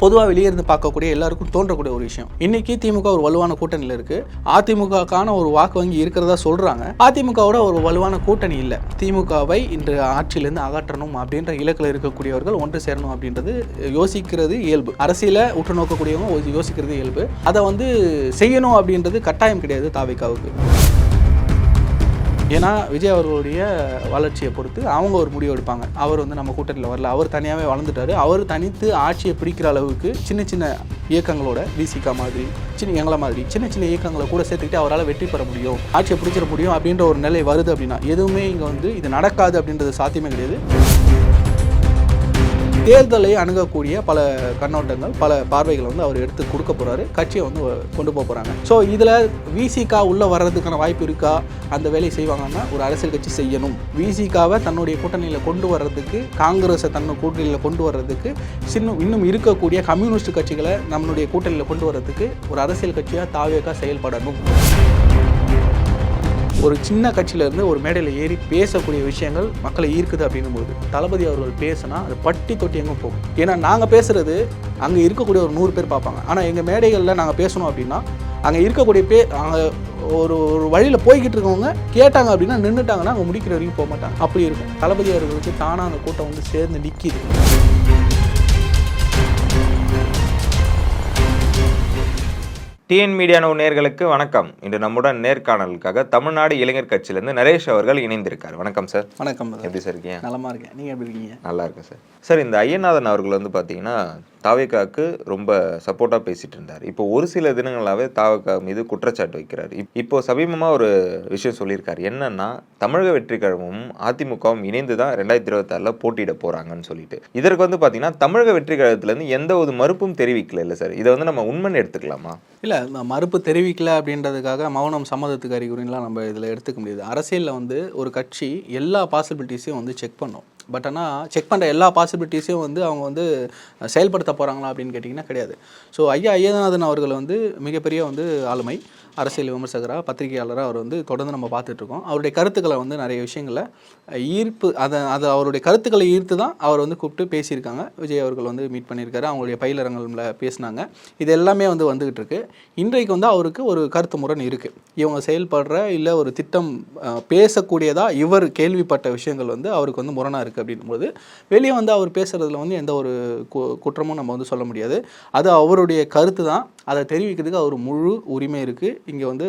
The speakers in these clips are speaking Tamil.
பொதுவாக வெளியே இருந்து பார்க்கக்கூடிய எல்லாருக்கும் தோன்றக்கூடிய ஒரு விஷயம். இன்னைக்கு திமுக ஒரு வலுவான கூட்டணியில் இருக்கு. அதிமுகக்கான ஒரு வாக்கு வங்கி இருக்கிறதா சொல்றாங்க. அதிமுகவோட ஒரு வலுவான கூட்டணி இல்லை. திமுகவை இன்று ஆட்சியிலிருந்து அகற்றணும் அப்படின்ற இலக்கில் இருக்கக்கூடியவர்கள் ஒன்று சேரணும் அப்படின்றது யோசிக்கிறது இயல்பு. அரசியல உற்று நோக்கக்கூடியவங்க யோசிக்கிறது இயல்பு. அதை செய்யணும் அப்படின்றது கட்டாயம் கிடையாது தாவேகாவுக்கு. ஏன்னா விஜய் அவர்களுடைய வளர்ச்சியை பொறுத்து அவங்க ஒரு முடிவு எடுப்பாங்க. அவர் நம்ம கூட்டணியில் வரல, அவர் தனியாகவே வளர்ந்துட்டாரு. அவர் தனித்து ஆட்சியை பிடிக்கிற அளவுக்கு சின்ன சின்ன இயக்கங்களோட விசிகா மாதிரி எங்களை மாதிரி சின்ன சின்ன இயக்கங்களை கூட சேர்த்துக்கிட்டு அவரால் வெற்றி பெற முடியும், ஆட்சியை பிடிச்சிட முடியும் அப்படின்ற ஒரு நிலை வருது அப்படின்னா எதுவுமே இங்கே இது நடக்காது அப்படின்றது சாத்தியமே கிடையாது. தேர்தலை அணுகக்கூடிய பல கண்ணோட்டங்கள், பல பார்வைகளை அவர் எடுத்து கொடுக்க போகிறாரு. கட்சியை கொண்டு போக போகிறாங்க. ஸோ இதில் விசிகா உள்ளே வர்றதுக்கான வாய்ப்பு இருக்கா? அந்த வேலையை செய்வாங்கன்னா ஒரு அரசியல் கட்சி செய்யணும். விசிகாவை தன்னுடைய கூட்டணியில் கொண்டு வர்றதுக்கு, காங்கிரஸை தன்னுடைய கூட்டணியில் கொண்டு வர்றதுக்கு, இன்னும் இருக்கக்கூடிய கம்யூனிஸ்ட் கட்சிகளை நம்மளுடைய கூட்டணியில் கொண்டு வர்றதுக்கு ஒரு அரசியல் கட்சியாக தாவேகா செயல்படணும். ஒரு சின்ன கட்சியிலேருந்து ஒரு மேடையில் ஏறி பேசக்கூடிய விஷயங்கள் மக்களை ஈர்க்குது அப்படின்னும்போது தளபதி அவர்கள் பேசினா அது பட்டி தொட்டி எங்கே போகும். ஏன்னா நாங்கள் பேசுகிறது அங்கே இருக்கக்கூடிய ஒரு 100 பேர் பார்ப்பாங்க. ஆனால் எங்கள் மேடைகளில் நாங்கள் பேசணும் அப்படின்னா அங்கே இருக்கக்கூடிய அங்கே ஒரு வழியில் போய்கிட்டு இருக்கவங்க கேட்டாங்க அப்படின்னா நின்றுட்டாங்கன்னா அங்கே முடிக்கிற வரைக்கும் போக மாட்டாங்க. அப்படி இருக்கும். தளபதி அவர்களுக்கு தானாக அந்த கூட்டம் சேர்ந்து நிற்கிது. டிஎன் மீடியா நேயர்களுக்கு வணக்கம். இன்று நம்முடன் நேர்காணலுக்காக தமிழ்நாடு இளைஞர் கட்சியிலேருந்து நரேஷ் அவர்கள் இணைந்திருக்கார். வணக்கம் சார். வணக்கம். எப்படி சார் இருக்கீங்க? நலமா இருக்கேன். நீங்கள் எப்படி இருக்கீங்க? நல்லா இருக்கேன் சார். சார், இந்த ஐயநாதன் அவர்கள் பார்த்தீங்கன்னா தாவேகாவுக்கு ரொம்ப சப்போர்ட்டாக பேசிட்டு இருந்தார். இப்போ ஒரு சில தினங்களாகவே தாவேகா மீது குற்றச்சாட்டு வைக்கிறார். இப்போ சமீபமாக ஒரு விஷயம் சொல்லியிருக்காரு. என்னன்னா, தமிழக வெற்றி கழகமும் அதிமுகவும் இணைந்து தான் 2026 போட்டியிட போகிறாங்கன்னு சொல்லிட்டு. இதற்கு பார்த்தீங்கன்னா தமிழக வெற்றி கழகத்துலேருந்து எந்த ஒரு மறுப்பும் தெரிவிக்கல இல்லை சார். இதை நம்ம உண்மைன்னு எடுத்துக்கலாமா? இல்லை, மறுப்பு தெரிவிக்கல அப்படின்றதுக்காக மௌனம் சம்மதத்துக்கு அறிகுறிலாம் நம்ம இதில் எடுத்துக்க முடியாது. அரசியலில் ஒரு கட்சி எல்லா பாசிபிலிட்டிஸையும் செக் பண்ணும். பட் ஆனால் செக் பண்ணுற எல்லா பாசிபிலிட்டிஸையும் அவங்க செயல்படுத்த போகிறாங்களா அப்படின்னு கேட்டிங்கன்னா கிடையாது. ஸோ ஐயநாதன் அவர்கள் மிகப்பெரிய ஆளுமை, அரசியல் விமர்சகராக, பத்திரிகையாளராக அவர் தொடர்ந்து நம்ம பார்த்துட்ருக்கோம். அவருடைய கருத்துக்களை நிறைய விஷயங்களை ஈர்ப்பு அதை அவருடைய கருத்துக்களை ஈர்த்து தான் அவர் கூப்பிட்டு பேசியிருக்காங்க. விஜய் அவர்கள் மீட் பண்ணியிருக்காரு. அவங்களுடைய பயிலரங்களில் பேசினாங்க. இது எல்லாமே வந்துக்கிட்டு இருக்கு. இன்றைக்கு அவருக்கு ஒரு கருத்து முரண் இருக்குது. இவங்க செயல்படுற இல்லை ஒரு திட்டம் பேசக்கூடியதாக இவர் கேள்விப்பட்ட விஷயங்கள் அவருக்கு முரணாக இருக்குது அப்படின்போது வெளியே அவர் பேசுகிறதுல எந்த ஒரு குற்றமும் நம்ம சொல்ல முடியாது. அது அவருடைய கருத்து தான். அதை தெரிவிக்கிறதுக்கு அவர் முழு உரிமை இருக்குது. இங்கே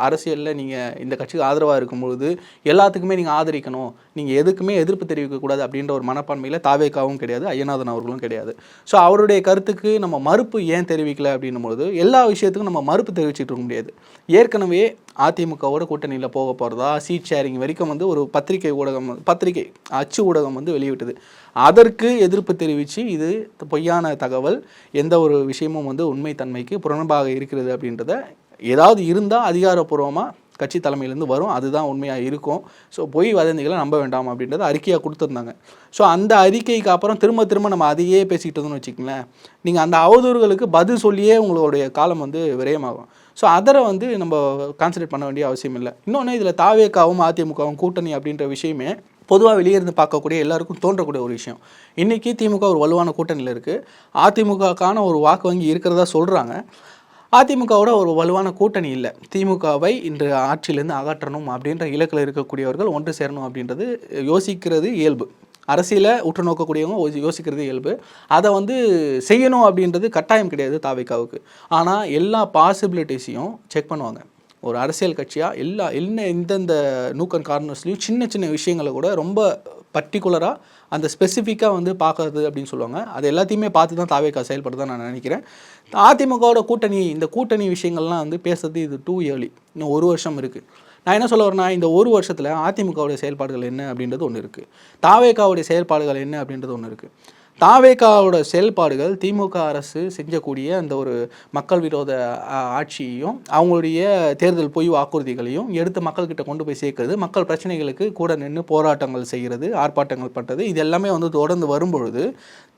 அரசியலில் நீங்கள் இந்த கட்சிக்கு ஆதரவாக இருக்கும்பொழுது எல்லாத்துக்குமே நீங்கள் ஆதரிக்கணும், நீங்கள் எதுக்குமே எதிர்ப்பு தெரிவிக்கக்கூடாது அப்படின்ற ஒரு மனப்பான்மையில் தாவேகாவும் கிடையாது, ஐயநாதன் அவர்களும் கிடையாது. ஸோ அவருடைய கருத்துக்கு நம்ம மறுப்பு ஏன் தெரிவிக்கல அப்படின்னும்போது எல்லா விஷயத்துக்கும் நம்ம மறுப்பு தெரிவிச்சுட்டு இருக்க முடியாது. ஏற்கனவே அதிமுகவோட கூட்டணியில் போக போகிறதா சீட் ஷேரிங் வரைக்கும் ஒரு பத்திரிகை அச்சு ஊடகம் வெளியிட்டது. அதற்கு எதிர்ப்பு தெரிவித்து இது பொய்யான தகவல், எந்த ஒரு விஷயமும் உண்மைத்தன்மைக்கு புறம்பாக இருக்கிறது அப்படின்றத ஏதாவது இருந்தால் அதிகாரப்பூர்வமாக கட்சி தலைமையிலேருந்து வரும், அதுதான் உண்மையாக இருக்கும். ஸோ பொய் வதந்திகளை நம்ப வேண்டாம் அப்படின்றத அறிக்கையாக கொடுத்துருந்தாங்க. ஸோ அந்த அறிக்கைக்கு அப்புறம் திரும்ப நம்ம அதையே பேசிக்கிட்டு இருந்தோம்னு வச்சுக்கங்களேன், நீங்கள் அந்த அவதூறுகளுக்கு பதில் சொல்லியே உங்களுடைய காலம் விரயமாகும். ஸோ அதை நம்ம கான்சன்ட்ரேட் பண்ண வேண்டிய அவசியம் இல்லை. இன்னொன்று, இதில் தாவேகாவும் அதிமுகவும் கூட்டணி அப்படின்ற விஷயமே பொதுவாக வெளியே இருந்து பார்க்கக்கூடிய எல்லாருக்கும் தோன்றக்கூடிய ஒரு விஷயம். இன்றைக்கி திமுக ஒரு வலுவான கூட்டணியில் இருக்குது. அதிமுகக்கான ஒரு வாக்கு வங்கி இருக்கிறதா சொல்கிறாங்க. அதிமுகவோட ஒரு வலுவான கூட்டணி இல்லை. திமுகவை இன்று ஆட்சியிலேருந்து அகற்றணும் அப்படின்ற இலக்கில் இருக்கக்கூடியவர்கள் ஒன்று சேரணும் அப்படின்றது யோசிக்கிறது இயல்பு. அரசியலை உற்று நோக்கக்கூடியவங்க யோசிக்கிறது இயல்பு. அதை செய்யணும் அப்படின்றது கட்டாயம் கிடையாது தாவேகாவுக்கு. ஆனால் எல்லா பாசிபிலிட்டிஸையும் செக் பண்ணுவாங்க. ஒரு அரசியல் கட்சியாக இந்தந்த நூக் அண்ட் கார்னர்ஸ்லையும் சின்ன சின்ன விஷயங்களை கூட ரொம்ப பர்டிகுலராக அந்த ஸ்பெசிஃபிக்காக பார்க்குறது அப்படின்னு சொல்லுவாங்க. அது எல்லாத்தையுமே பார்த்து தான் தாவேகா செயல்படுதான் நான் நினைக்கிறேன். அதிமுகவோட இந்த கூட்டணி விஷயங்கள்லாம் பேசுறது இது டூ இயர்லி. இன்னும் 1 வருஷம் இருக்குது. நான் என்ன சொல்ல வரேன்னா, இந்த 1 வருஷத்தில் அதிமுகவுடைய செயல்பாடுகள் என்ன அப்படின்றது ஒன்று இருக்குது, தாவேகாவுடைய செயல்பாடுகள் என்ன அப்படின்றது ஒன்று இருக்குது. தாவேகாவோட செயல்பாடுகள் திமுக அரசு செஞ்சக்கூடிய அந்த ஒரு மக்கள் விரோத ஆட்சியையும் அவங்களுடைய தேர்தல் பொய் வாக்குறுதிகளையும் எடுத்து மக்கள்கிட்ட கொண்டு போய் சேர்க்கறது, மக்கள் பிரச்சனைகளுக்கு கூட நின்று போராட்டங்கள் செய்கிறது, ஆர்ப்பாட்டங்கள் பண்ணுறது, இது எல்லாமே தொடர்ந்து வரும்பொழுது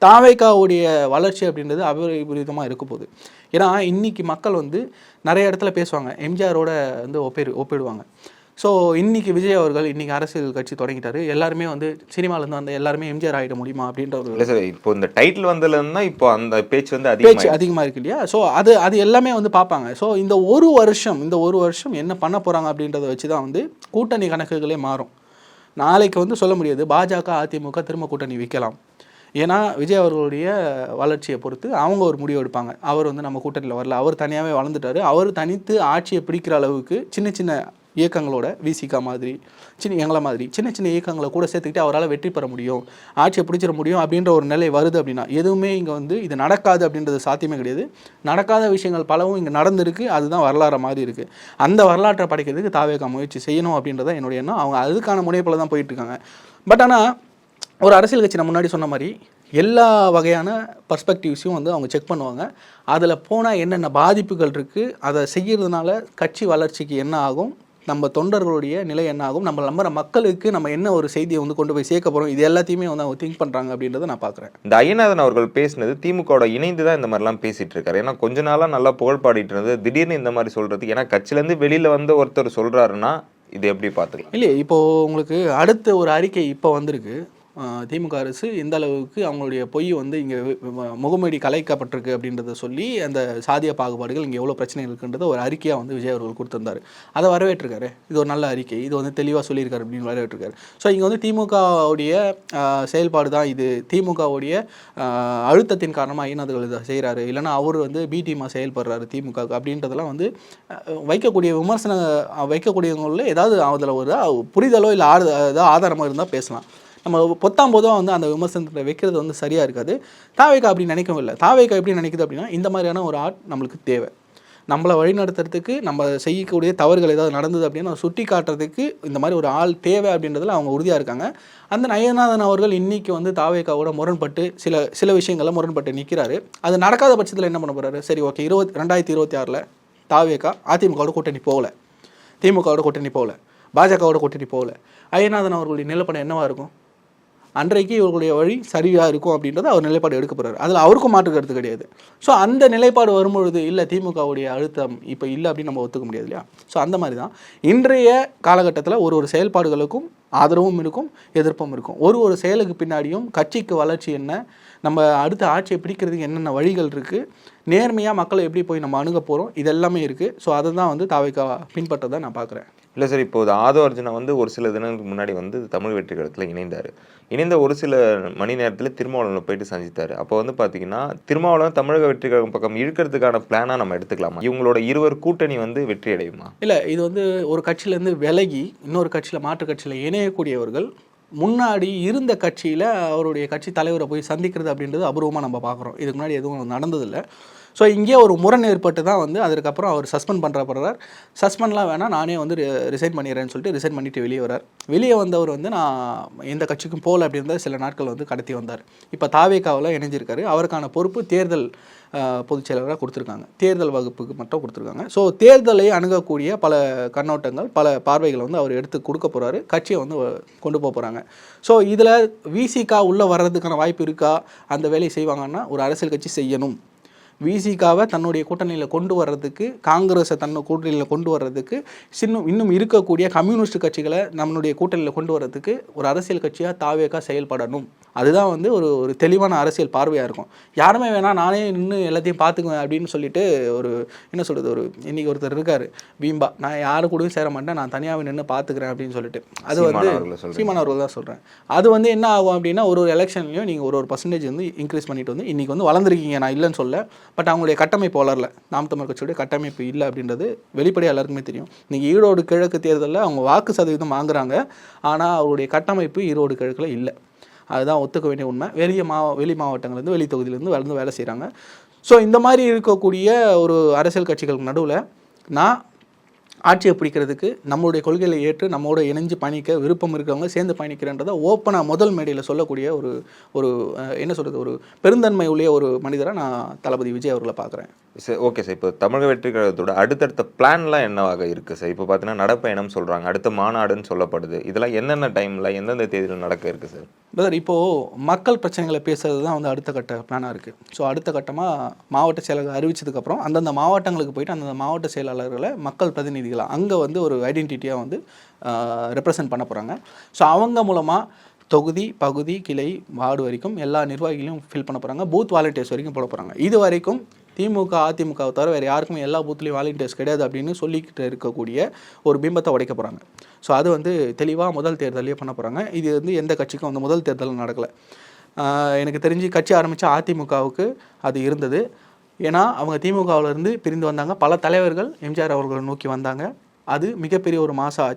தாவேகாவுடைய வளர்ச்சி அப்படின்றது அபரிவிதமாக இருக்க போகுது. ஏன்னா இன்றைக்கி மக்கள் நிறைய இடத்துல பேசுவாங்க, எம்ஜிஆரோட ஒப்பிடுவாங்க. ஸோ இன்றைக்கி விஜய் அவர்கள் இன்றைக்கி அரசியல் கட்சி தொடங்கிட்டாரு. எல்லாருமே வந்து சினிமாலேருந்து வந்த எல்லாருமே எம்ஜிஆர் ஆகிட முடியுமா அப்படின்ற ஒரு இல்லை சார், இப்போ இந்த டைட்டில் வந்ததுலேருந்து தான் இப்போ அந்த பேச்சு வந்து அதிகமாக இருக்கு இல்லையா? ஸோ அது எல்லாமே வந்து பார்ப்பாங்க. ஸோ இந்த ஒரு வருஷம் என்ன பண்ண போகிறாங்க அப்படின்றத வச்சு தான் வந்து கூட்டணி கணக்குகளே மாறும். நாளைக்கு வந்து சொல்ல முடியாது பாஜக அதிமுக திரும்ப கூட்டணி வைக்கலாம். ஏன்னா விஜய் அவர்களுடைய வளர்ச்சியை பொறுத்து அவங்க ஒரு முடிவு எடுப்பாங்க. அவர் வந்து நம்ம கூட்டணியில் வரல, அவர் தனியாகவே வளர்ந்துட்டார், அவர் தனித்து ஆட்சியை பிடிக்கிற அளவுக்கு சின்ன சின்ன இயக்கங்களோட விசிகா மாதிரி எங்களை மாதிரி சின்ன சின்ன இயக்கங்களை கூட சேர்த்துக்கிட்டு அவரால் வெற்றி பெற முடியும், ஆட்சியை பிடிச்சிட முடியும் அப்படின்ற ஒரு நிலை வருது அப்படின்னா எதுவுமே இங்கே வந்து இது நடக்காது அப்படின்றது சாத்தியமே கிடையாது. நடக்காத விஷயங்கள் பலவும் இங்கே நடந்திருக்கு. அதுதான் வரலாறு மாதிரி இருக்குது. அந்த வரலாற்றை படைக்கிறதுக்கு தாவேகா முயற்சி செய்யணும் அப்படின்றத என்னுடைய எண்ணம். அவங்க அதுக்கான முனைப்பில் தான் போயிட்டுருக்காங்க. பட் ஆனால் ஒரு அரசியல் கட்சி நான் முன்னாடி சொன்ன மாதிரி எல்லா வகையான பர்ஸ்பெக்டிவ்ஸையும் வந்து அவங்க செக் பண்ணுவாங்க. அதில் போனால் என்னென்ன பாதிப்புகள் இருக்குது, அதை செய்கிறதுனால கட்சி வளர்ச்சிக்கு என்ன ஆகும், நம்ம தொண்டர்களுடைய நிலை என்ன ஆகும், நம்ம நம்புற மக்களுக்கு நம்ம என்ன ஒரு செய்தியை வந்து கொண்டு போய் சேர்க்க போகிறோம், இது எல்லாத்தையுமே வந்து அவங்க திங்க் பண்ணுறாங்க அப்படின்றத நான் பார்க்குறேன். இந்த ஐயநாதன் அவர்கள் பேசினது திமுகவோட இணைந்து தான் இந்த மாதிரிலாம் பேசிகிட்டு இருக்காரு. ஏன்னா கொஞ்ச நாளாக நல்லா புகழ் பாடிட்டு இருந்தது, திடீர்னு இந்த மாதிரி சொல்கிறதுக்கு, ஏன்னா கட்சியிலேருந்து வெளியில் வந்து ஒருத்தர் சொல்கிறாருன்னா இது எப்படி பார்த்துக்கலாம்? இல்லையே, இப்போது உங்களுக்கு அடுத்த ஒரு அறிக்கை இப்போ வந்திருக்கு. திமுக அரசு எந்த அளவுக்கு அவங்களுடைய பொய் வந்து இங்கே முகமூடி கலைக்கப்பட்டிருக்கு அப்படின்றத சொல்லி அந்த சாதிய பாகுபாடுகள் இங்கே எவ்வளோ பிரச்சனை இருக்குன்றத ஒரு அறிக்கையாக வந்து விஜய் அவர்கள் கொடுத்துருந்தாரு. அதை வரவேற்றிருக்காரு. இது ஒரு நல்ல அறிக்கை, இது வந்து தெளிவாக சொல்லியிருக்காரு அப்படின்னு வரவேற்றிருக்காரு. ஸோ இங்கே வந்து திமுகவுடைய செயல்பாடு தான் இது, திமுகவுடைய அழுத்தத்தின் காரணமாக ஐநாதுகள் இதை செய்கிறாரு, இல்லைனா அவர் வந்து பி டீமாக செயல்படுறாரு திமுக அப்படின்றதெல்லாம் வந்து வைக்கக்கூடிய விமர்சனம் வைக்கக்கூடியவங்களில் ஏதாவது அதில் ஒரு புரிதலோ இல்லை ஏதாவது ஆதாரமாக இருந்தால் பேசலாம். நம்ம பொத்தாம்போதும் வந்து அந்த விமர்சனத்தை வைக்கிறது வந்து சரியாக இருக்காது. தாவேகா அப்படி நினைக்கவும் இல்லை. தாவேகா எப்படி நினைக்குது அப்படின்னா இந்த மாதிரியான ஒரு ஆட் நம்மளுக்கு தேவை, நம்மளை வழிநடத்துறதுக்கு, நம்ம செய்யக்கூடிய தவறுகள் ஏதாவது நடந்தது அப்படின்னு சுட்டி காட்டுறதுக்கு இந்த மாதிரி ஒரு ஆள் தேவை அப்படின்றதுல அவங்க உறுதியாக இருக்காங்க. அந்த ஐயநாதன் அவர்கள் இன்றைக்கி வந்து தாவேகாவோட முரண்பட்டு சில விஷயங்களில் முரண்பட்டு நிற்கிறாரு. அது நடக்காத பட்சத்தில் என்ன பண்ண போகிறாரு? சரி ஓகே, 2026 தாவேகா அதிமுகவோட கூட்டணி போகல, திமுகவோட கூட்டணி போகல, பாஜகவோட கூட்டணி போகல, ஐயநாதன் அவர்களுடைய நிலப்படம் என்னவாக இருக்கும்? அன்றைக்கு இவர்களுடைய வழி சரியாக இருக்கும் அப்படின்றத அவர் நிலைப்பாடு எடுக்க போகிறார். அதில் அவருக்கும் மாற்று கருத்து கிடையாது. ஸோ அந்த நிலைப்பாடு வரும்பொழுது இல்லை திமுகவுடைய அழுத்தம் இப்போ இல்லை அப்படின்னு நம்ம ஒத்துக்க முடியாது இல்லையா? ஸோ அந்த மாதிரி தான் இன்றைய காலகட்டத்தில் ஒரு செயல்பாடுகளுக்கும் ஆதரவும் இருக்கும், எதிர்ப்பும் இருக்கும். ஒரு செயலுக்கு பின்னாடியும் கட்சிக்கு வளர்ச்சி என்ன, நம்ம அடுத்த ஆட்சியை பிடிக்கிறதுக்கு என்னென்ன வழிகள் இருக்குது, நேர்மையாக மக்களை எப்படி போய் நம்ம அணுக போகிறோம், இது எல்லாமே இருக்குது. ஸோ அதை தான் வந்து தாவேகா பின்பற்றதை நான் பார்க்குறேன். இல்லை சார், இப்போது ஆதவ அர்ஜுனா வந்து ஒரு சில தினங்களுக்கு முன்னாடி வந்து தமிழ் வெற்றி கழகத்தில் இணைந்த ஒரு சில மணி நேரத்தில் திருமாவளவனை போயிட்டு சந்தித்தார். அப்போ வந்து பார்த்தீங்கன்னா திருமாவளவன் தமிழக வெற்றி கழகம் பக்கம் இழுக்கிறதுக்கான பிளானாக நம்ம எடுத்துக்கலாமா? இவங்களோட இருவர் கூட்டணி வந்து வெற்றி அடையுமா? இல்லை, இது வந்து ஒரு கட்சியிலேருந்து விலகி இன்னொரு கட்சியில் மாற்று கட்சியில் இணையக்கூடியவர்கள் முன்னாடி இருந்த கட்சியில் அவருடைய கட்சி தலைவரை போய் சந்திக்கிறது அப்படின்றது அபூர்வமாக நம்ம பார்க்குறோம். இதுக்கு முன்னாடி எதுவும் நடந்ததில்லை. ஸோ இங்கே ஒரு முரண் ஏற்பட்டு தான் வந்து அதுக்கப்புறம் அவர் சஸ்பெண்ட் பண்ணுறப்படுறார். சஸ்பெண்ட்லாம் வேணால் நானே வந்து ரிசைன் பண்ணிடுறேன்னு சொல்லிட்டு ரிசைன் பண்ணிவிட்டு வெளியே வரார். வெளியே வந்தவர் வந்து நான் எந்த கட்சிக்கும் போகல அப்படின்றத சில நாட்கள் வந்து கடத்தி வந்தார். இப்போ தாவேகாவில் இணைஞ்சிருக்காரு. அவருக்கான பொறுப்பு தேர்தல் பொதுச் செயலராக கொடுத்துருக்காங்க, தேர்தல் வகுப்புக்கு மட்டும் கொடுத்துருக்காங்க. ஸோ தேர்தலை அணுகக்கூடிய பல கண்ணோட்டங்கள், பல பார்வைகளை வந்து அவர் எடுத்து கொடுக்க போகிறாரு, கட்சியை வந்து கொண்டு போக போகிறாங்க. ஸோ இதில் விசிகா உள்ளே வர்றதுக்கான வாய்ப்பு இருக்கா? அந்த வேலையை செய்வாங்கன்னா ஒரு அரசியல் கட்சி செய்யணும். விசிகாவை தன்னுடைய கூட்டணியில் கொண்டு வர்றதுக்கு, காங்கிரஸை கூட்டணியில் கொண்டு வர்றதுக்கு, இன்னும் இருக்கக்கூடிய கம்யூனிஸ்ட் கட்சிகளை நம்மளுடைய கூட்டணியில் கொண்டு வர்றதுக்கு ஒரு அரசியல் கட்சியாக தாவேகா செயல்படணும். அதுதான் வந்து ஒரு தெளிவான அரசியல் பார்வையாக இருக்கும். யாருமே வேணால் நானே நின்று எல்லாத்தையும் பார்த்துக்குவேன் அப்படின்னு சொல்லிட்டு என்ன சொல்கிறது, இன்றைக்கி ஒருத்தர் இருக்கார் பீம்பா, நான் யாரு கூடயும் சேர மாட்டேன், நான் தனியாகவே நின்று பார்த்துக்கிறேன் அப்படின்னு சொல்லிட்டு, அது வந்து சீமான் அவர்கள் தான் சொல்கிறேன். அது வந்து என்ன ஆகும் அப்படின்னா ஒரு எலெக்ஷன்லையும் நீங்கள் ஒரு பர்சன்டேஜ் வந்து இன்க்ரீஸ் பண்ணிட்டு வந்து இன்றைக்கி வந்து வளர்ந்துருக்கீங்க, நான் இல்லைன்னு சொல்ல. பட் அவங்களுடைய கட்டமைப்பு வளரல, நாம் தமிழ் கட்சியுடைய கட்டமைப்பு இல்லை அப்படின்றது வெளிப்படையாக எல்லாருக்குமே தெரியும். இன்றைக்கி ஈரோடு கிழக்கு தேர்தலில் அவங்க வாக்கு சதவீதம் வாங்குறாங்க, ஆனால் அவருடைய கட்டமைப்பு ஈரோடு கிழக்கில் இல்லை. அதுதான் ஒத்துக்க வேண்டிய உண்மை. வெளி மாவட்டங்கள்லேருந்து வெளி தொகுதியிலேருந்து வளர்ந்து வேலை செய்கிறாங்க. ஸோ இந்த மாதிரி இருக்கக்கூடிய ஒரு அரசியல் கட்சிகளுக்கு நடுவில் நான் ஆட்சியை பிடிக்கிறதுக்கு நம்மளுடைய கொள்கைகளை ஏற்று நம்மளோட இணைஞ்சு பயணிக்க விருப்பம் இருக்கிறவங்க சேர்ந்து பயணிக்கிறன்றதை ஓப்பனாக முதல் மேடையில் சொல்லக்கூடிய ஒரு என்ன சொல்கிறது, ஒரு பெருந்தன்மை உள்ள ஒரு மனிதராக நான் தளபதி விஜய் அவர்களை பார்க்குறேன். Sir okay sir. இப்போ தமிழக வெற்றி கழகத்தோட அடுத்தடுத்த பிளான்லாம் என்னவாக இருக்குது சார்? இப்போ பார்த்தீங்கன்னா நடப்பயணம் சொல்கிறாங்க, அடுத்த மாநாடுன்னு சொல்லப்படுது. இதெல்லாம் என்னென்ன டைமில் எந்தெந்த தேதியில் நடக்க இருக்குது சார்? பிரதர், இப்போது மக்கள் பிரச்சனைகளை பேசுறது தான் வந்து அடுத்த கட்ட பிளானாக இருக்குது. ஸோ அடுத்த கட்டமாக மாவட்ட செயலர்கள் அறிவிச்சதுக்கப்புறம் அந்தந்த மாவட்டங்களுக்கு போயிட்டு அந்தந்த மாவட்ட செயலாளர்களை மக்கள் பிரதிநிதிகளாக அங்கே வந்து ஒரு ஐடென்டிட்டியாக வந்து ரெப்ரசன்ட் பண்ண போகிறாங்க. ஸோ அவங்க மூலமாக தொகுதி, பகுதி, கிளை, வார்டு வரைக்கும் எல்லா நிர்வாகிகளையும் ஃபில் பண்ண போகிறாங்க. பூத் வாலண்டியர்ஸ் வரைக்கும் போட போகிறாங்க. இது வரைக்கும் திமுக, அதிமுகவை தவிர வேறு யாருக்குமே எல்லா பூத்துலேயும் வாலண்டியர்ஸ் கிடையாது அப்படின்னு சொல்லிக்கிட்டு இருக்கக்கூடிய ஒரு பிம்பத்தை உடைக்க போகிறாங்க. ஸோ அது வந்து தெளிவாக முதல் தேர்தலையே பண்ண போகிறாங்க. இது வந்து எந்த கட்சிக்கும் வந்து முதல் தேர்தலும் நடக்கலை. எனக்கு தெரிஞ்சு கட்சி ஆரம்பித்த அதிமுகவுக்கு அது இருந்தது. ஏன்னா அவங்க திமுகவிலேருந்து பிரிந்து வந்தாங்க. பல தலைவர்கள் எம்ஜிஆர் அவர்களை நோக்கி வந்தாங்க. அது மிகப்பெரிய ஒரு மாதம்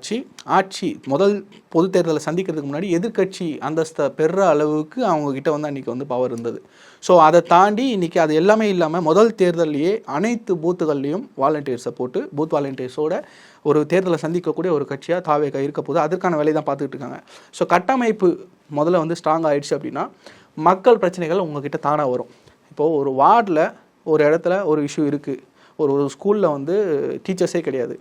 ஆட்சி முதல் பொது தேர்தலை சந்திக்கிறதுக்கு முன்னாடி எதிர்கட்சி அந்தஸ்தை பெற அளவுக்கு அவங்கக்கிட்ட வந்து அன்றைக்கி வந்து பவர் இருந்தது. ஸோ அதை தாண்டி இன்றைக்கி அது எல்லாமே இல்லாமல் முதல் தேர்தலையே அனைத்து பூத்துகள்லேயும் வாலண்டியர்ஸை போட்டு பூத் வாலண்டியர்ஸோட ஒரு தேர்தலை சந்திக்கக்கூடிய ஒரு கட்சியாக தாவேகா இருக்க போது அதற்கான வேலையை தான் பார்த்துக்கிட்டு இருக்காங்க. ஸோ கட்டமைப்பு முதல்ல வந்து ஸ்ட்ராங் ஆகிடுச்சு அப்படின்னா மக்கள் பிரச்சனைகள் உங்ககிட்ட தானாக வரும். இப்போது ஒரு வார்டில் ஒரு இடத்துல ஒரு இஷ்யூ இருக்குது, ஒரு ஸ்கூலில் வந்து டீச்சர்ஸே கிடையாது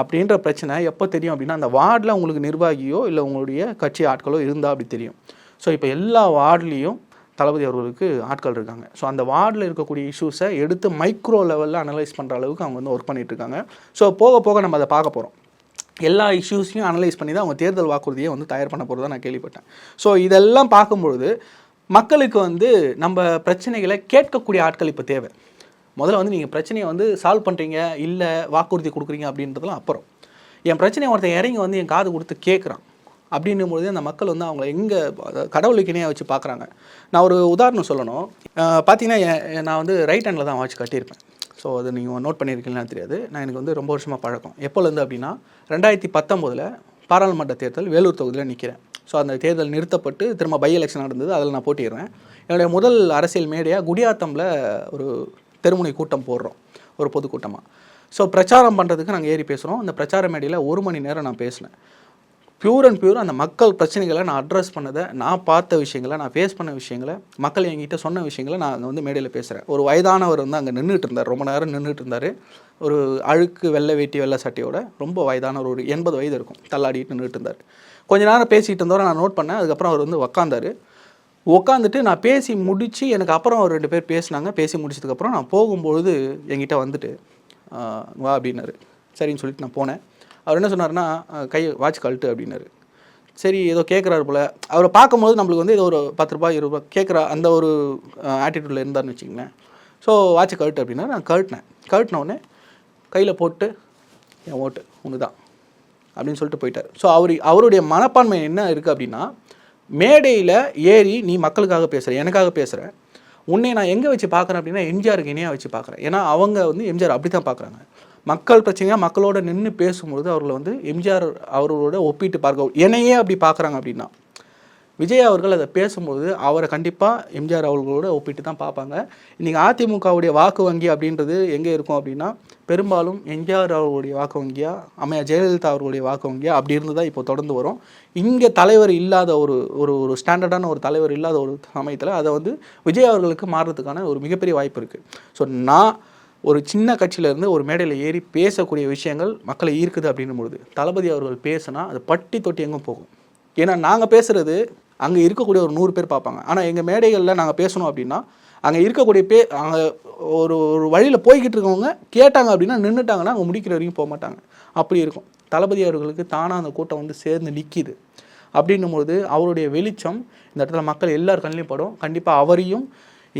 அப்படின்ற பிரச்சனை எப்போ தெரியும் அப்படின்னா அந்த வார்டில் உங்களுக்கு நிர்வாகியோ இல்லை உங்களுடைய கட்சி ஆட்களோ இருந்தால் அப்படி தெரியும். ஸோ இப்போ எல்லா வார்ட்லேயும் தளபதி அவர்களுக்கு ஆட்கள் இருக்காங்க. ஸோ அந்த வார்டில் இருக்கக்கூடிய இஷ்யூஸை எடுத்து மைக்ரோ லெவலில் அனலைஸ் பண்ணுற அளவுக்கு அவங்க வந்து ஒர்க் பண்ணிகிட்டு இருக்காங்க. ஸோ போக போக நம்ம அதை பார்க்க போகிறோம். எல்லா இஷ்யூஸையும் அனலைஸ் பண்ணி தான் அவங்க தேர்தல் வாக்குறுதியை வந்து தயார் பண்ண போகிறதா நான் கேள்விப்பட்டேன். ஸோ இதெல்லாம் பார்க்கும்பொழுது மக்களுக்கு வந்து நம்ம பிரச்சனைகளை கேட்கக்கூடிய ஆட்கள் இப்போ தேவை. முதல்ல வந்து நீங்கள் பிரச்சனையை வந்து சால்வ் பண்ணுறீங்க, இல்லை வாக்குறுதி கொடுக்குறீங்க அப்படின்றதுலாம் அப்புறம். என் பிரச்சனையை ஒருத்தன் இறங்கி வந்து என் காது கொடுத்து கேட்குறான் அப்படின்னும்பொழுது அந்த மக்கள் வந்து அவங்கள எங்கே கடவுளுக்கு இணையாக வச்சு பார்க்குறாங்க. நான் ஒரு உதாரணம் சொல்லணும். பார்த்தீங்கன்னா நான் வந்து ரைட் ஹேண்டில் தான் வாட்ச் கட்டியிருப்பேன். ஸோ அது நீங்கள் நோட் பண்ணியிருக்கீங்கன்னு தெரியாது. நான் எனக்கு வந்து ரொம்ப வருஷமாக பழக்கம். எப்போலேருந்து அப்படின்னா 2019 பாராளுமன்ற தேர்தல் வேலூர் தொகுதியில் நிற்கிறேன். ஸோ அந்த தேர்தல் நிறுத்தப்பட்டு திரும்ப பை எலெக்ஷன் நடந்தது. அதில் நான் போட்டிடுறேன். என்னுடைய முதல் அரசியல் மேடையாக குடியாத்தமில் ஒரு தெருமுனை கூட்டம் போடுறோம், ஒரு பொதுக்கூட்டமாக. ஸோ பிரச்சாரம் பண்ணுறதுக்கு நாங்கள் ஏறி பேசுகிறோம். அந்த பிரச்சார மேடையில் 1 மணி நேரம் நான் பேசினேன். பியூர் அண்ட் பியூர் அந்த மக்கள் பிரச்சனைகளை நான் அட்ரஸ் பண்ணதை, நான் பார்த்த விஷயங்களை, நான் ஃபேஸ் பண்ண விஷயங்களை, மக்கள் என்கிட்ட சொன்ன விஷயங்களை நான் அங்கே வந்து மேடையில் பேசுகிறேன். ஒரு வயதானவர் வந்து அங்கே நின்றுட்டு இருந்தார், ரொம்ப நேரம் நின்றுட்டு இருந்தார். ஒரு அழுக்கு வெள்ளை வேட்டி வெள்ளை சட்டையோட ரொம்ப வயதானவர், ஒரு 80 வயது இருக்கும், தள்ளாடிட்டு நின்றுட்டு இருந்தார். கொஞ்ச நேரம் பேசிகிட்டு இருந்தவரை நான் நோட் பண்ணேன். அதுக்கப்புறம் அவர் வந்து உட்காந்துட்டு நான் பேசி முடித்து எனக்கு அப்புறம் ஒரு 2 பேர் பேசினாங்க. பேசி முடிச்சதுக்கப்புறம் நான் போகும்பொழுது என்கிட்ட வந்துட்டு வா அப்படின்னாரு. சரின்னு சொல்லிட்டு நான் போனேன். அவர் என்ன சொன்னார்னா, வாட்ச் கழட்டு அப்படின்னாரு. சரி ஏதோ கேட்குறாரு போல். அவரை பார்க்கும்போது நம்மளுக்கு வந்து ஏதோ ஒரு 10 ரூபாய் 20 ரூபாய் கேட்குற அந்த ஒரு ஆட்டிடியூடில் இருந்தார்னு வச்சுக்கங்களேன். ஸோ வாட்சை கழட்டு அப்படின்னா நான் கழட்டினோடனே கையில் போட்டு என் ஓட்டு ஒன்று தான் அப்படின்னு சொல்லிட்டு போயிட்டார். ஸோ அவருடைய மனப்பான்மை என்ன இருக்குது அப்படின்னா, மேடையில் ஏறி நீ மக்களுக்காக பேசுகிற, எனக்காக பேசுகிற, உன்னை நான் எங்கே வச்சு பார்க்குறேன் அப்படின்னா எம்ஜிஆருக்கு இணையாக வச்சு பார்க்குறேன். ஏன்னா அவங்க வந்து எம்ஜிஆர் அப்படி தான் பார்க்குறாங்க. மக்கள் பிரச்சனையாக மக்களோட நின்று பேசும்பொழுது அவர்களை வந்து எம்ஜிஆர் அவர்களோட ஒப்பிட்டு பார்க்க, என்னையே அப்படி பார்க்குறாங்க அப்படின்னா விஜய் அவர்கள் அதை பேசும்போது அவரை கண்டிப்பாக எம்ஜிஆர் அவர்களோட ஒப்பிட்டு தான் பார்ப்பாங்க. இன்றைக்கி அதிமுகவுடைய வாக்கு வங்கி அப்படின்றது எங்கே இருக்கும் அப்படின்னா பெரும்பாலும் எம்ஜிஆர் அவர்களுடைய வாக்கு வங்கியாக, அம்மையார் ஜெயலலிதா அவர்களுடைய வாக்கு வங்கியாக அப்படி இருந்து தான் இப்போ தொடர்ந்து வரும். இங்கே தலைவர் இல்லாத ஒரு ஸ்டாண்டர்டான ஒரு தலைவர் இல்லாத ஒரு சமயத்தில் அதை வந்து விஜய் அவர்களுக்கு மாறுறதுக்கான ஒரு மிகப்பெரிய வாய்ப்பு இருக்குது. ஸோ நான் ஒரு சின்ன கட்சியிலேருந்து ஒரு மேடையில் ஏறி பேசக்கூடிய விஷயங்கள் மக்களை ஈர்க்குது அப்படின்னும் பொழுது தளபதி அவர்கள் பேசினா அது பட்டி தொட்டி எங்கும் போகும். ஏன்னா நாங்கள் பேசுகிறது அங்கே இருக்கக்கூடிய ஒரு 100 பேர் பார்ப்பாங்க. ஆனால் எங்கள் மேடைகளில் நாங்கள் பேசணும் அப்படின்னா அங்கே இருக்கக்கூடிய அங்கே ஒரு வழியில் போய்கிட்டு இருக்கவங்க கேட்டாங்க அப்படின்னா நின்றுட்டாங்கன்னா அவங்க முடிக்கிற வரைக்கும் போக மாட்டாங்க. அப்படி இருக்கும். தளபதி அவர்களுக்கு தானாக அந்த கூட்டம் வந்து சேர்ந்து நிற்கிது அப்படின்னும்பொழுது அவருடைய வெளிச்சம் இந்த இடத்துல மக்கள் எல்லார் கண்ணிலையும் படும். கண்டிப்பாக அவரையும்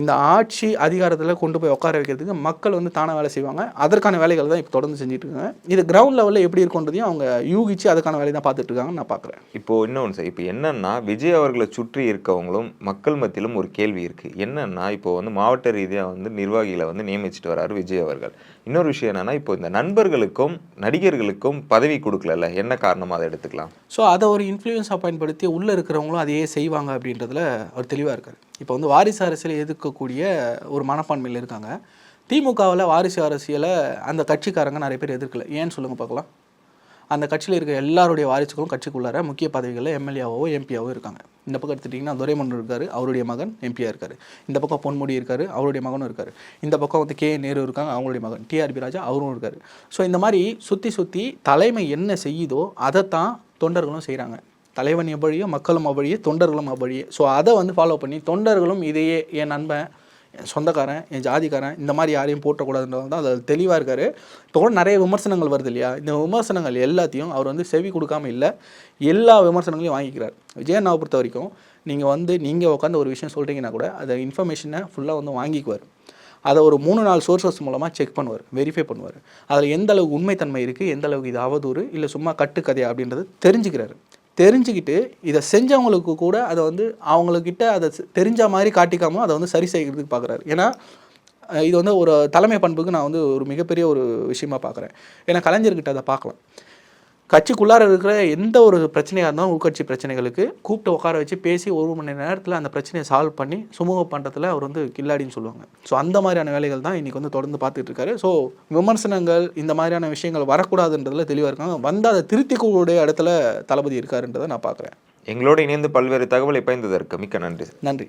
இந்த ஆட்சி அதிகாரத்தில் கொண்டு போய் உட்கார வைக்கிறதுக்கு மக்கள் வந்து தானாக வேலை செய்வாங்க. அதற்கான வேலைகள் தான் இப்போ தொடர்ந்து செஞ்சுட்டு இருக்காங்க. இது கிரவுண்ட் லெவலில் எப்படி இருக்குன்றதையும் அவங்க யூகிச்சு அதுக்கான வேலையை தான் பார்த்துட்டு இருக்காங்கன்னு நான் பார்க்குறேன். இப்போது இன்னொன்று சார், இப்போ என்னென்னா விஜய் அவர்களை சுற்றி இருக்கவங்களும் மக்கள் மத்தியிலும் ஒரு கேள்வி இருக்குது. என்னென்னா இப்போ வந்து மாவட்ட ரீதியாக வந்து நிர்வாகிகளை வந்து நியமிச்சுட்டு வராரு விஜய் அவர்கள். இன்னொரு விஷயம் என்னென்னா இப்போ இந்த நண்பர்களுக்கும் நடிகர்களுக்கும் பதவி கொடுக்கல, என்ன காரணமாக அதை எடுத்துக்கலாம்? ஸோ அதை ஒரு இன்ஃப்ளூயன்ஸாக பயன்படுத்தி உள்ளே இருக்கிறவங்களும் அதையே செய்வாங்க அப்படின்றதுல அவர் தெளிவாக இருக்கார். இப்போ வந்து வாரிசு அரசியலை எதிர்க்கக்கூடிய ஒரு மனப்பான்மையில் இருக்காங்க. திமுகவில் வாரிசு அரசியலை அந்த கட்சிக்காரங்க நிறைய பேர் எதிர்க்கல. ஏன்னு சொல்லுங்கள் பார்க்கலாம். அந்த கட்சியில் இருக்க எல்லாருடைய வாரிசுகளும் கட்சிக்குள்ளார முக்கிய பதவிகளில் எம்எல்ஏவோ எம்பியாவோ இருக்காங்க. இந்த பக்கம் எடுத்துட்டிங்கன்னா துரைமுருகன் இருக்கார், அவருடைய மகன் எம்பியாக இருக்கார். இந்த பக்கம் பொன்முடி இருக்கார், அவருடைய மகனும் இருக்கார். இந்த பக்கம் வந்து நேரு இருக்காங்க, அவங்களுடைய மகன் டிஆர்பி ராஜா அவரும் இருக்கார். ஸோ இந்த மாதிரி சுற்றி தலைமை என்ன செய்யுதோ அதைத்தான் தொண்டர்களும் செய்கிறாங்க. தலைவன் எவ்வழியோ மக்களும் அவ்வழியே, தொண்டர்களும் அவ்வழியே. ஸோ அதை வந்து ஃபாலோ பண்ணி தொண்டர்களும் இதையே என் நண்பன், என் சொந்தக்காரன், என் ஜாதிக்காரன், இந்த மாதிரி யாரையும் போட்டக்கூடாதுன்றது தான் அதில் தெளிவாக இருக்கார். இப்போ கூட நிறைய விமர்சனங்கள் வருது இல்லையா, இந்த விமர்சனங்கள் எல்லாத்தையும் அவர் வந்து செவி கொடுக்காம இல்லை, எல்லா விமர்சனங்களையும் வாங்கிக்கிறார். விஜயண்ணாவை பொறுத்த வரைக்கும் நீங்கள் உட்காந்து ஒரு விஷயம் சொல்கிறீங்கன்னா கூட அதை இன்ஃபர்மேஷனை ஃபுல்லாக வந்து வாங்கிக்குவார். அதை ஒரு 3-4 சோர்சஸ் மூலமாக செக் பண்ணுவார், வெரிஃபை பண்ணுவார். அதில் எந்த அளவுக்கு உண்மைத்தன்மை இருக்குது, எந்த அளவுக்கு இது அவதூறு இல்லை சும்மா கட்டுக்கதையா அப்படின்றது தெரிஞ்சுக்கிட்டு இதை செஞ்சவங்களுக்கு கூட அதை வந்து அவங்கக்கிட்ட அதை தெரிஞ்ச மாதிரி காட்டிக்காமல் அதை வந்து சரி செய்கிறதுக்கு பார்க்குறாரு. ஏன்னா இது வந்து ஒரு தலைமை பண்புக்கு நான் வந்து ஒரு மிகப்பெரிய ஒரு விஷயமா பார்க்குறேன். ஏன்னா கலைஞர்கிட்ட அதை பார்க்கலாம். கட்சிக்குள்ளார இருக்கிற எந்த ஒரு பிரச்சனையாக இருந்தாலும் உள்கட்சி பிரச்சனைகளுக்கு கூப்பிட்டு உட்கார வச்சு பேசி 1 மணி நேரத்தில் அந்த பிரச்சனையை சால்வ் பண்ணி சுமூகம் பண்ணுறதுல அவர் வந்து கில்லாடின்னு சொல்லுவாங்க. ஸோ அந்த மாதிரியான வேலைகள் தான் இன்றைக்கி வந்து தொடர்ந்து பார்த்துட்டு இருக்காரு. ஸோ விமர்சனங்கள் இந்த மாதிரியான விஷயங்கள் வரக்கூடாதுன்றதுல தெளிவாக இருக்காங்க. வந்து அதை திருத்திக்கூடிய இடத்துல தளபதி இருக்காருன்றதை நான் பார்க்குறேன். எங்களோடு இணைந்து பல்வேறு தகவலை பயந்ததற்கு மிக்க நன்றி. நன்றி.